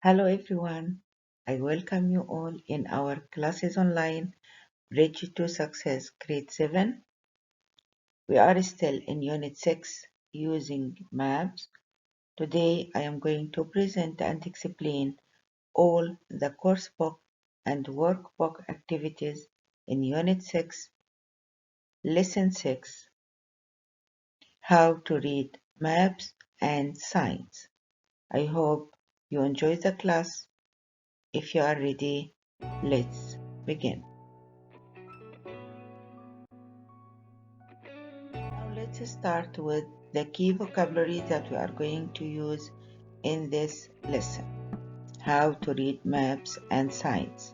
Hello everyone. I welcome you all in our classes online, Bridge to Success, Grade 7. We are still in Unit 6 using maps. Today I am going to present and explain all the course book and workbook activities in Unit 6, Lesson 6, How to Read Maps and Signs. I hope you enjoy the class. If you are ready, let's begin. Now let's start with the key vocabulary that we are going to use in this lesson. How to read maps and signs.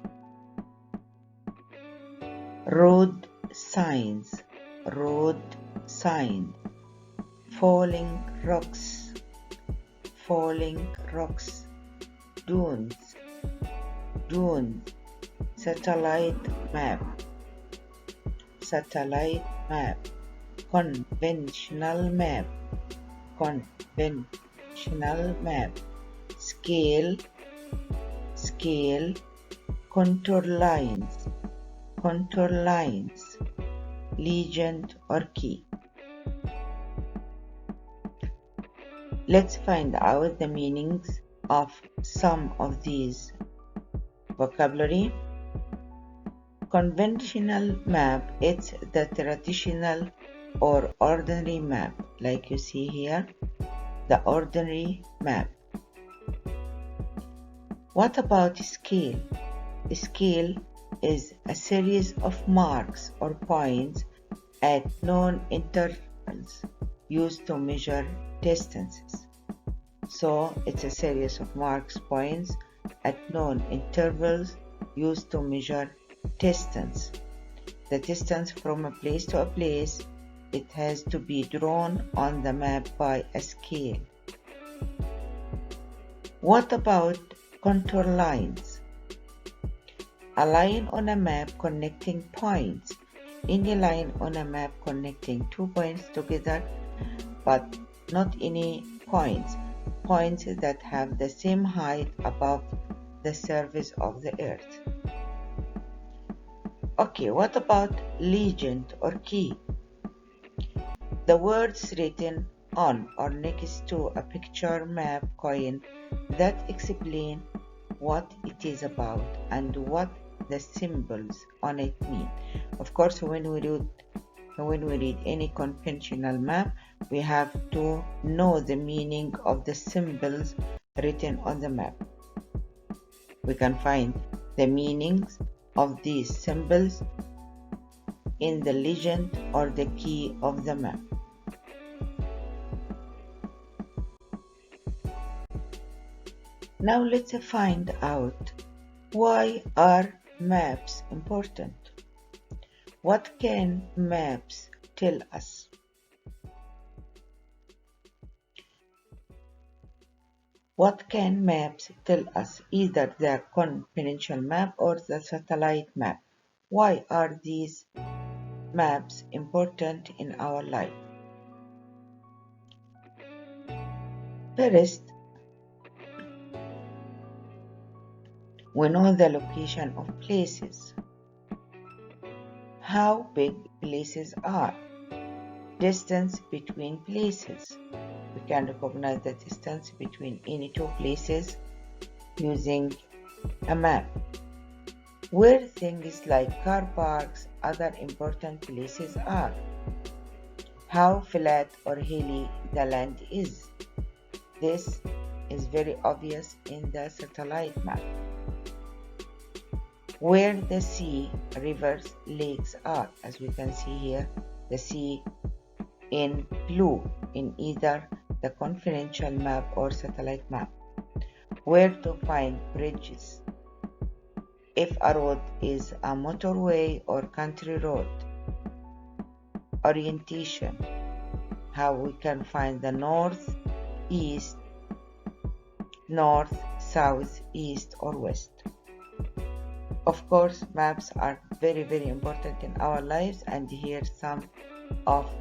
Road signs, road sign. Falling rocks, falling rocks. Dunes, dunes. Satellite map, satellite map. Conventional map, conventional map. Scale, scale. Contour lines, contour lines. Legend or key. Let's find out the meanings of some of these vocabulary. Conventional map, it's the traditional or ordinary map, like you see here, the ordinary map. What about scale? Scale is a series of marks or points at known intervals used to measure distances. So it's a series of marks, points at known intervals used to measure distance. The distance from a place to a place, it has to be drawn on the map by a scale. What about contour lines? A line on a map connecting points. Any line on a map connecting two points together, but not any points. Points that have the same height above the surface of the earth. Okay, what about legend or key? The words written on or next to a picture, map, coin that explain what it is about and what the symbols on it mean. Of course, when we read any conventional map, we have to know the meaning of the symbols written on the map. We can find the meanings of these symbols in the legend or the key of the map. Now let's find out, why are maps important? What can maps tell us? What can maps tell us? Either the conventional map or the satellite map. Why are these maps important in our life? First, we know the location of places, how big places are, distance between places. We can recognize the distance between any two places using a map. Where things like car parks, other important places are, how flat or hilly the land is. This is very obvious in the satellite map. Where the sea, rivers, lakes are, as we can see here, the sea in blue in either the conventional map or satellite map. Where to find bridges, if a road is a motorway or country road. Orientation, how we can find the north, east, north, south, east or west. Of course, maps are very, very important in our lives, and here's some of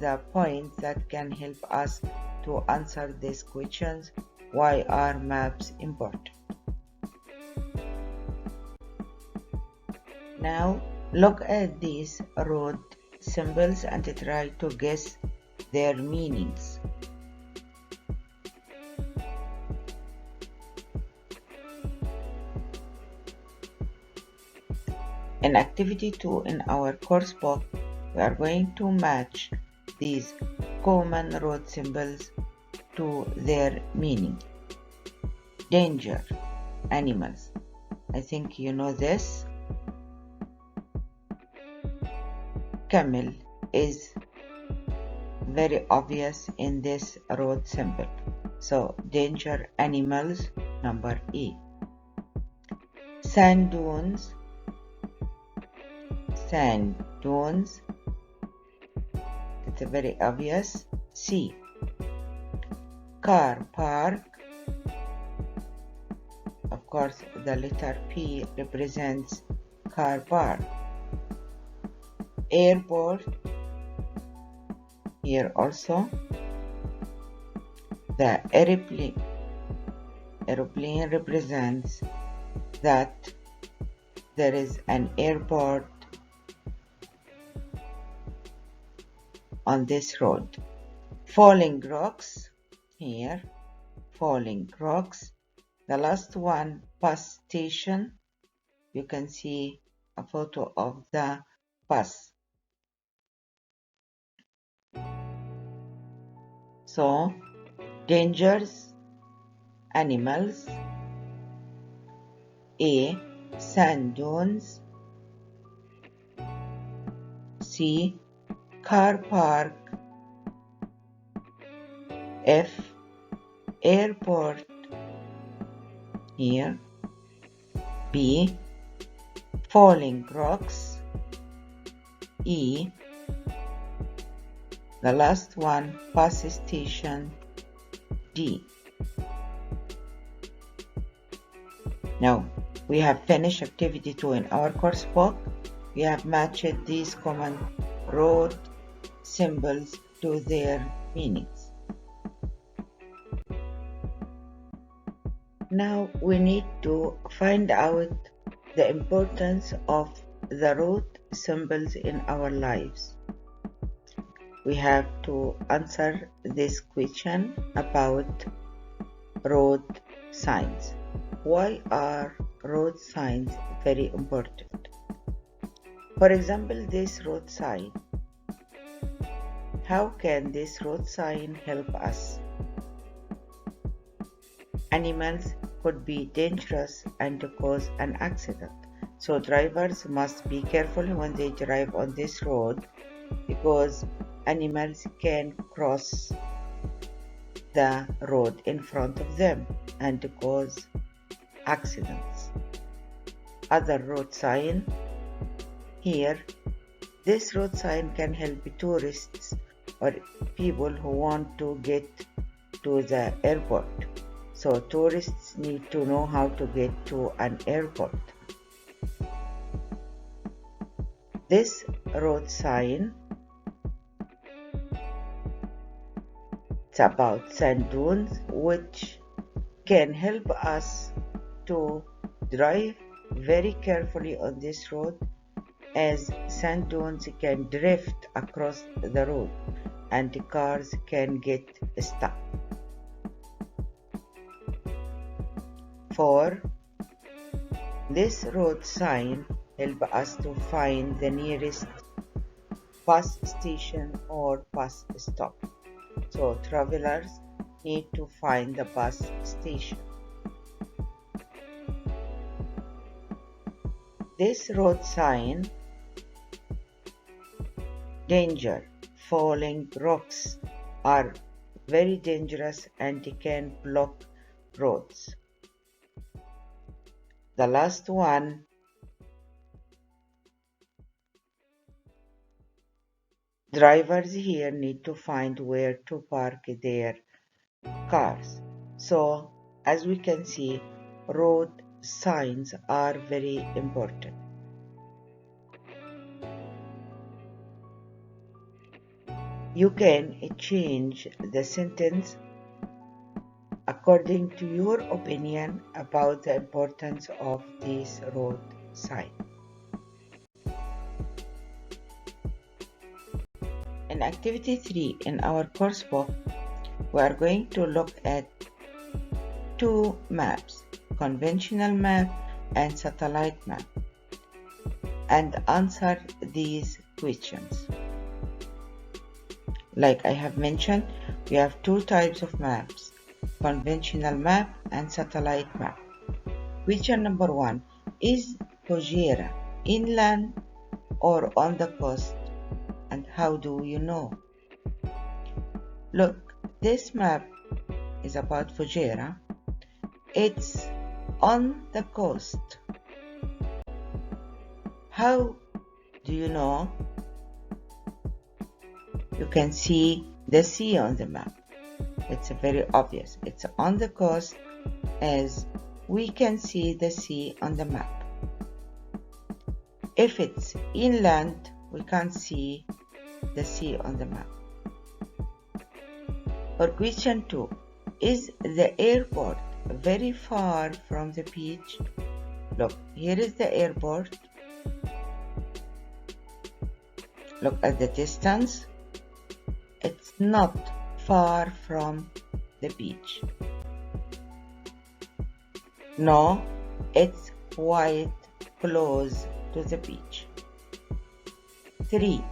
the points that can help us to answer these questions. Why are maps important? Now look at these road symbols and try to guess their meanings. In Activity 2 in our course book, we are going to match these common road symbols to their meaning. Danger, animals. I think you know this. Camel is very obvious in this road symbol. So danger, animals, number E. Sand dunes, it's very obvious. C. Car park, of course the letter P represents car park. Airport, here also the aeroplane represents that there is an airport on this road. Falling rocks, here falling rocks. The last one, bus station. You can see a photo of the bus. So dangers, animals. A. Sand dunes. C. Car park. F. Airport, here. B. Falling rocks. E. The last one, bus station. D. Now we have finished Activity 2 in our course book. We have matched these common road symbols to their meanings. Now we need to find out the importance of the road symbols in our lives. We have to answer this question about road signs. Why are road signs very important? For example, this road sign. How can this road sign help us? Animals could be dangerous and cause an accident. So drivers must be careful when they drive on this road because animals can cross the road in front of them and cause accidents. Other road sign. Here, this road sign can help tourists or people who want to get to the airport. So tourists need to know how to get to an airport. This road sign, it's about sand dunes, which can help us to drive very carefully on this road, as sand dunes can drift across the road and the cars can get stuck. 4. This road sign help us to find the nearest bus station or bus stop. So travelers need to find the bus station. This road sign, danger, falling rocks are very dangerous and can block roads. The last one, drivers here need to find where to park their cars. So as we can see, road signs are very important. You can change the sentence according to your opinion about the importance of this road sign. In Activity 3 in our course book, we are going to look at two maps, conventional map and satellite map, and answer these questions. Like I have mentioned, we have two types of maps, conventional map and satellite map. Question number 1, is Fujairah inland or on the coast, and how do you know? Look, this map is about Fujairah. It's on the coast. How do you know? You can see the sea on the map. It's very obvious. It's on the coast as we can see the sea on the map. If it's inland, we can't see the sea on the map. For question 2, is the airport very far from the beach? Look, here is the airport. Look at the distance. It's not far from the beach. No, it's quite close to the beach. 3.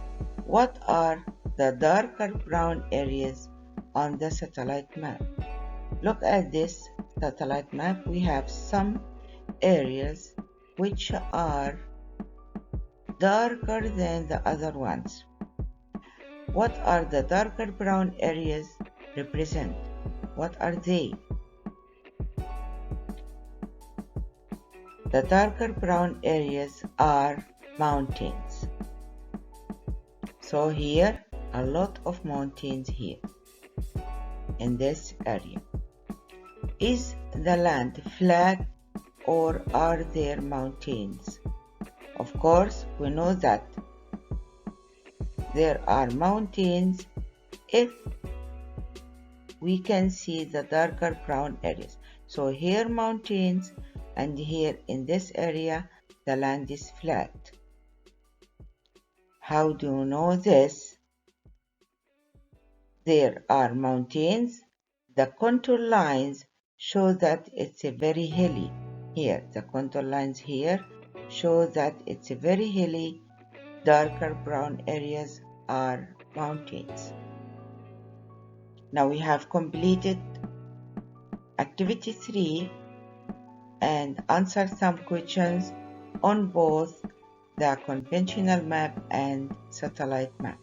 What are the darker brown areas on the satellite map? Look at this satellite map. We have some areas which are darker than the other ones. What are the darker brown areas represent? What are they? The darker brown areas are mountains. So here, a lot of mountains here in this area. Is the land flat or are there mountains? Of course, we know that there are mountains if we can see the darker brown areas. So here mountains, and here in this area the land is flat. How do you know this? There are mountains. The contour lines show that it's a very hilly. Here, the contour lines here show that it's a very hilly. Darker brown areas are mountains. Now we have completed Activity 3 and answered some questions on both the conventional map and satellite map.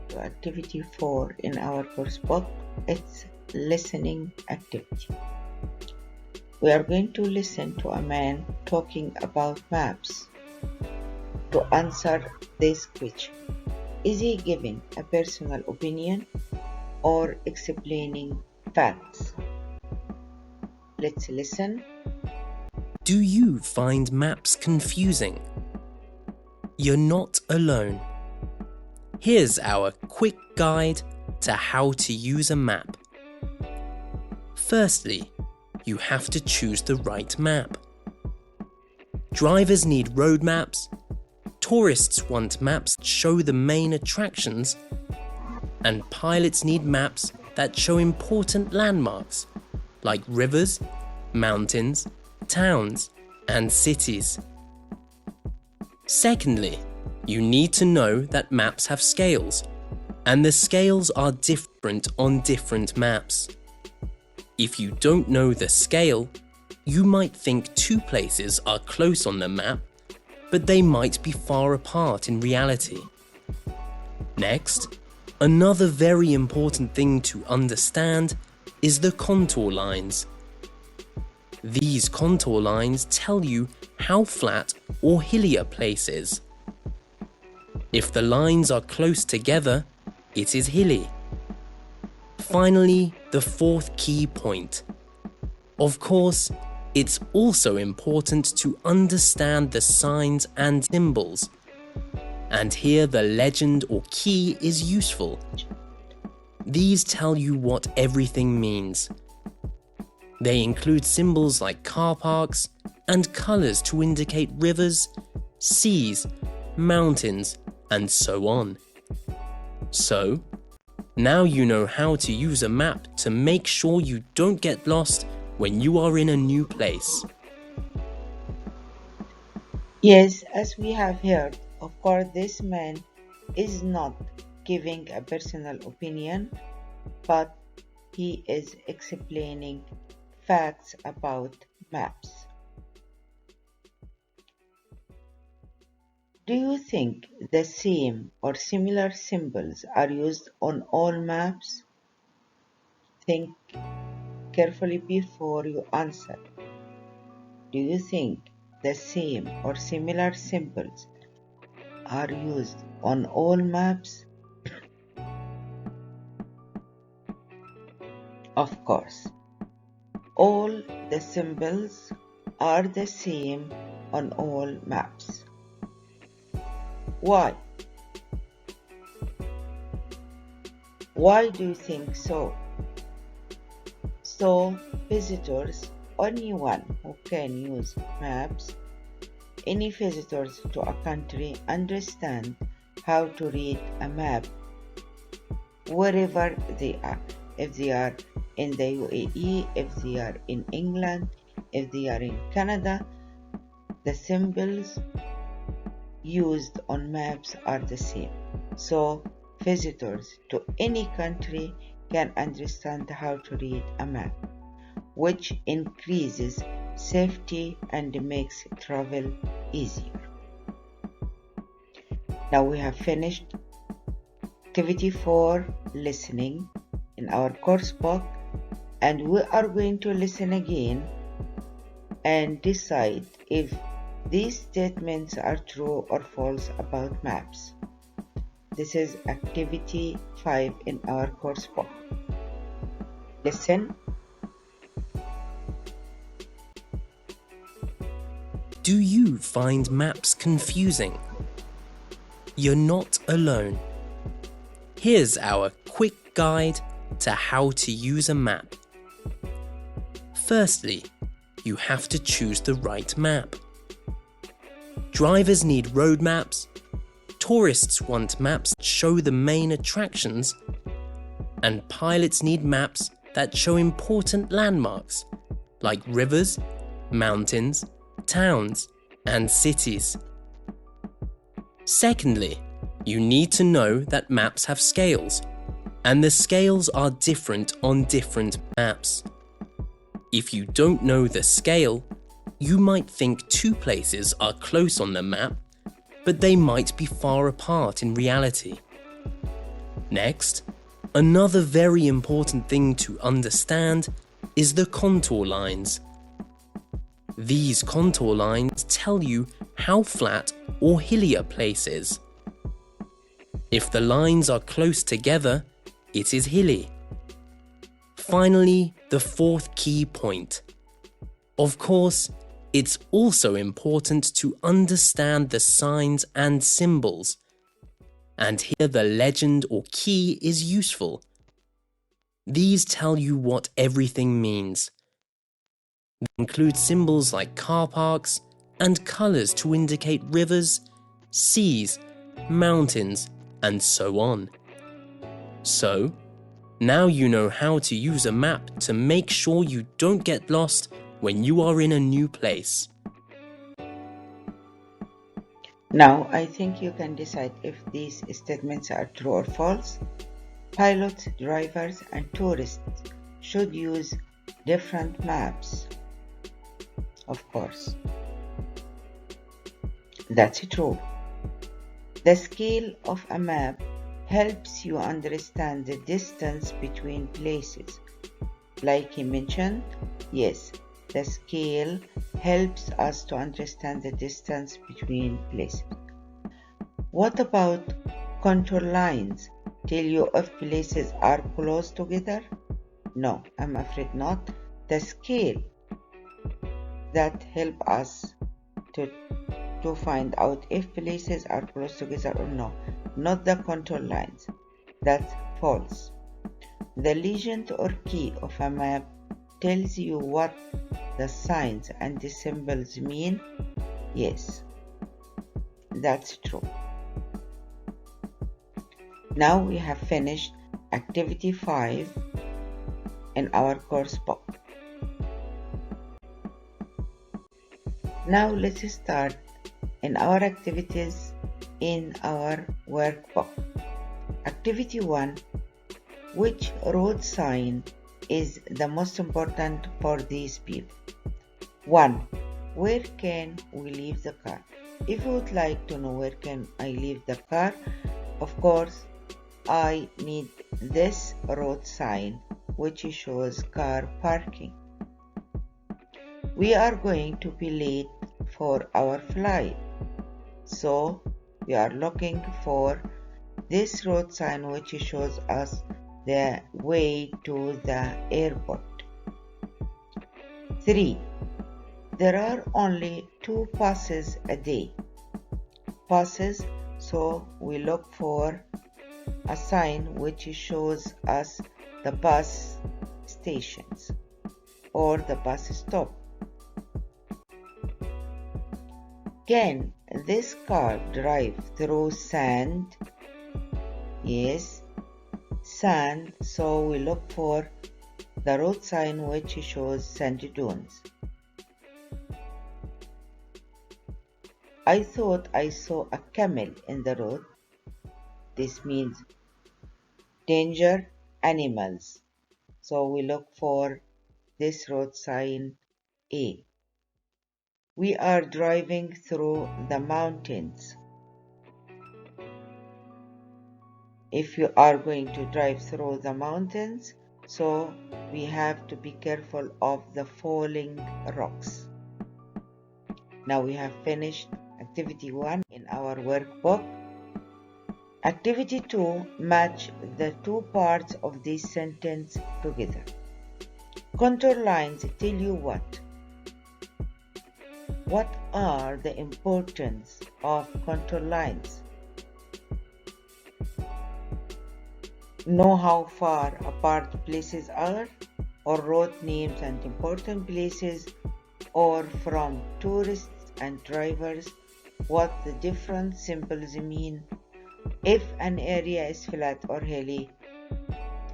To Activity 4 in our course book, it's listening activity. We are going to listen to a man talking about maps. To answer this question, is he giving a personal opinion or explaining facts? Let's listen. Do you find maps confusing? You're not alone. Here's our quick guide to how to use a map. Firstly, you have to choose the right map. Drivers need road maps, tourists want maps that show the main attractions, and pilots need maps that show important landmarks like rivers, mountains, towns, and cities. Secondly, you need to know that maps have scales, and the scales are different on different maps. If you don't know the scale, you might think two places are close on the map, but they might be far apart in reality. Next, another very important thing to understand is the contour lines. These contour lines tell you how flat or hilly a place is. If the lines are close together, it is hilly. Finally, the fourth key point. Of course, it's also important to understand the signs and symbols. And here the legend or key is useful. These tell you what everything means. They include symbols like car parks, and colors to indicate rivers, seas, mountains, and so on. So, now you know how to use a map to make sure you don't get lost when you are in a new place. Yes, as we have heard, of course, this man is not giving a personal opinion, but he is explaining facts about maps. Do you think the same or similar symbols are used on all maps? Think carefully before you answer. Do you think the same or similar symbols are used on all maps? Of course, all the symbols are the same on all maps. Why? Why do you think so? So, visitors, anyone who can use maps, any visitors to a country understand how to read a map wherever they are. If they are in the UAE, if they are in England, if they are in Canada, the symbols used on maps are the same. So visitors to any country can understand how to read a map, which increases safety and makes travel easier. Now we have finished activity 4, listening, in our course book, and we are going to listen again and decide if these statements are true or false about maps. This is activity 5 in our course book. Listen. Do you find maps confusing? You're not alone. Here's our quick guide to how to use a map. Firstly, you have to choose the right map. Drivers need road maps, tourists want maps that show the main attractions, and pilots need maps that show important landmarks like rivers, mountains, towns, and cities. Secondly, you need to know that maps have scales, and the scales are different on different maps. If you don't know the scale, you might think two places are close on the map, but they might be far apart in reality. Next, another very important thing to understand is the contour lines. These contour lines tell you how flat or hilly a place is. If the lines are close together, it is hilly. Finally, the fourth key point. Of course, it's also important to understand the signs and symbols. And here the legend or key is useful. These tell you what everything means. They include symbols like car parks and colors to indicate rivers, seas, mountains, and so on. So, now you know how to use a map to make sure you don't get lost when you are in a new place. Now I think you can decide if these statements are true or false. Pilots, drivers, and tourists should use different maps. Of course. That's true. The scale of a map helps you understand the distance between places. Like he mentioned, yes, the scale helps us to understand the distance between places. What about contour lines? Tell you if places are close together? No, I'm afraid not. The scale that help us to find out if places are close together or no, not the contour lines. That's false. The legend or key of a map tells you what the signs and the symbols mean? Yes, that's true. Now we have finished Activity 5 in our course book. Now let's start in our activities in our workbook. Activity 1. Which road sign is the most important for these people? 1. Where can we leave the car? If you would like to know where can I leave the car, of course, I need this road sign which shows car parking. We are going to be late for our flight, so we are looking for this road sign which shows us the way to the airport. 3. There are only 2 buses a day. Buses, so we look for a sign which shows us the bus stations or the bus stop. Can this car drive through sand? Yes, sand, so we look for the road sign which shows sandy dunes. I thought I saw a camel in the road. This means danger animals. So we look for this road sign A. We are driving through the mountains. If you are going to drive through the mountains, so we have to be careful of the falling rocks. Now we have finished Activity 1 in our workbook. Activity 2, match the 2 parts of this sentence together. Contour lines tell you what? What are the importance of contour lines? Know how far apart places are, or road names and important places, or from tourists and drivers, what the different symbols mean, if an area is flat or hilly.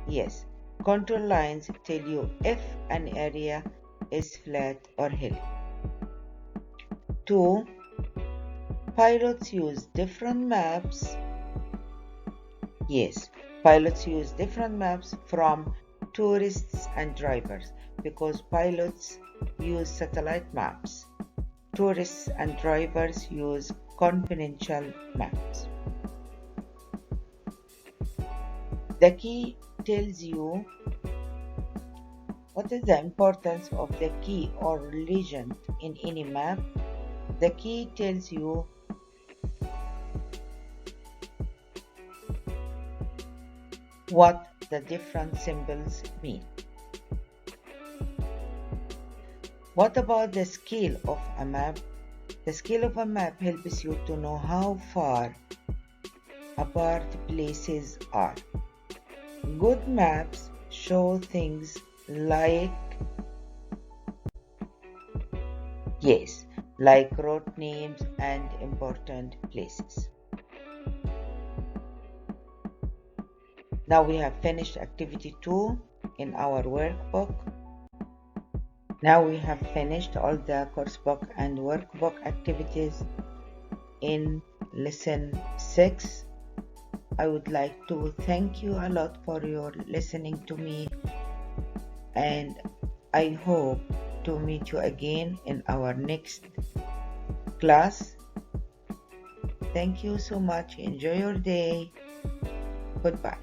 Yes, contour lines tell you if an area is flat or hilly. 2. Pilots use different maps. Yes, pilots use different maps from tourists and drivers because pilots use satellite maps. Tourists and drivers use confidential maps. The key tells you what is the importance of the key or legend in any map. The key tells you what the different symbols mean. What about the scale of a map? The scale of a map helps you to know how far apart places are. Good maps show things like, yes, like road names and important places. Now we have finished Activity 2 in our workbook. Now we have finished all the course book and workbook activities in Lesson 6. I would like to thank you a lot for your listening to me, and I hope to meet you again in our next class. Thank you so much. Enjoy your day. Goodbye.